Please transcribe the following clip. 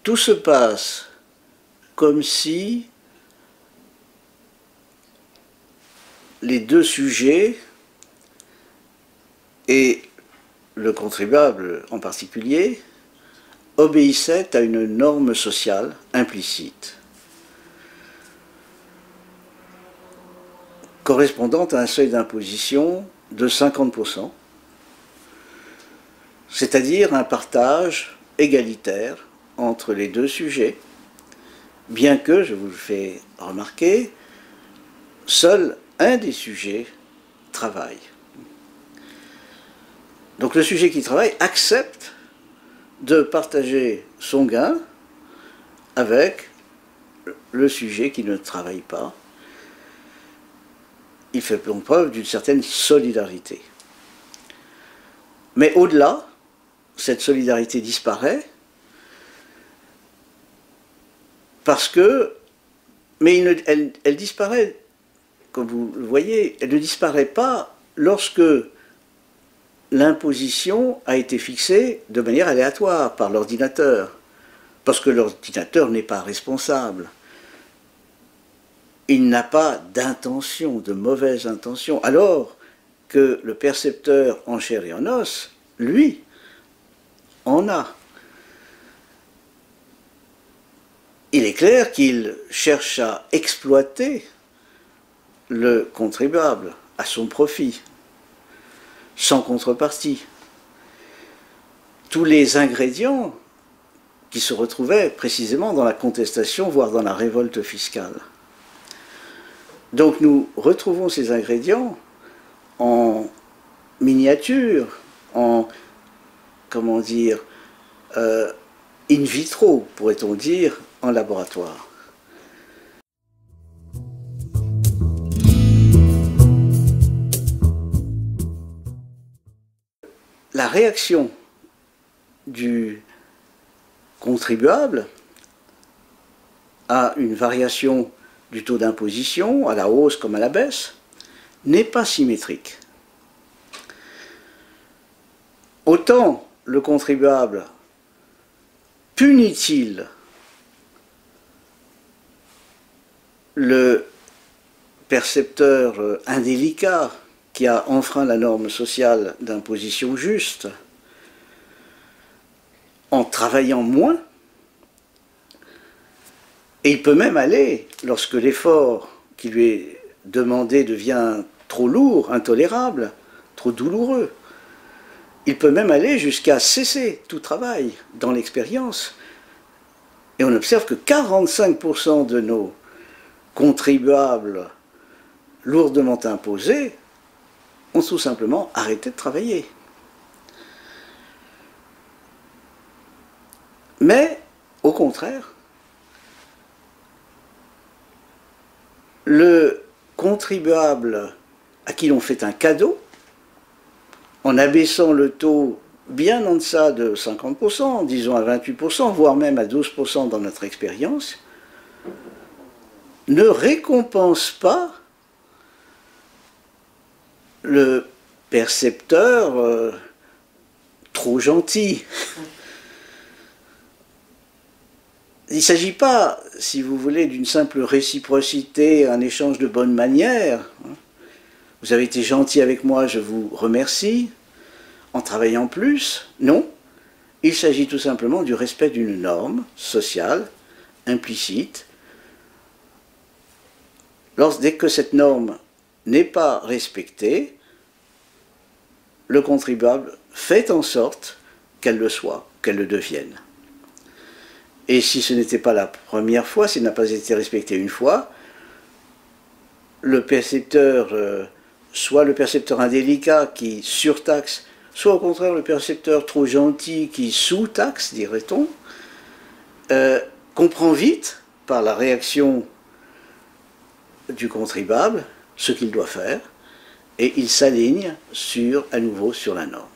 tout se passe comme si les deux sujets, et le contribuable en particulier, obéissaient à une norme sociale implicite, correspondant à un seuil d'imposition de 50%, c'est-à-dire un partage égalitaire entre les deux sujets, bien que, je vous le fais remarquer, seul un des sujets travaille. Donc le sujet qui travaille accepte de partager son gain avec le sujet qui ne travaille pas. Il fait donc preuve d'une certaine solidarité. Mais au-delà, cette solidarité disparaît parce que, mais elle disparaît, comme vous le voyez, elle ne disparaît pas lorsque l'imposition a été fixée de manière aléatoire par l'ordinateur, parce que l'ordinateur n'est pas responsable. Il n'a pas d'intention, de mauvaise intention, alors que le percepteur en chair et en os, lui, en a. Il est clair qu'il cherche à exploiter le contribuable à son profit, sans contrepartie. Tous les ingrédients qui se retrouvaient précisément dans la contestation, voire dans la révolte fiscale. Donc nous retrouvons ces ingrédients en miniature, en, comment dire, in vitro, pourrait-on dire, en laboratoire. La réaction du contribuable à une variation du taux d'imposition, à la hausse comme à la baisse, n'est pas symétrique. Autant le contribuable punit-il le percepteur indélicat qui a enfreint la norme sociale d'imposition juste en travaillant moins, et il peut même aller, lorsque l'effort qui lui est demandé devient trop lourd, intolérable, trop douloureux, il peut même aller jusqu'à cesser tout travail dans l'expérience. Et on observe que 45% de nos contribuables lourdement imposés ont tout simplement arrêté de travailler. Mais, au contraire, le contribuable à qui l'on fait un cadeau, en abaissant le taux bien en deçà de 50%, disons à 28%, voire même à 12% dans notre expérience, ne récompense pas le percepteur trop gentil. Il ne s'agit pas, si vous voulez, d'une simple réciprocité, un échange de bonnes manières. Vous avez été gentil avec moi, je vous remercie, en travaillant plus. Non, il s'agit tout simplement du respect d'une norme sociale, implicite. Dès que cette norme n'est pas respectée, le contribuable fait en sorte qu'elle le soit, qu'elle le devienne. Et si ce n'était pas la première fois, s'il n'a pas été respecté une fois, le percepteur, soit le percepteur indélicat qui surtaxe, soit au contraire le percepteur trop gentil qui sous-taxe, dirait-on, comprend vite, par la réaction du contribuable, ce qu'il doit faire, et il s'aligne à nouveau sur la norme.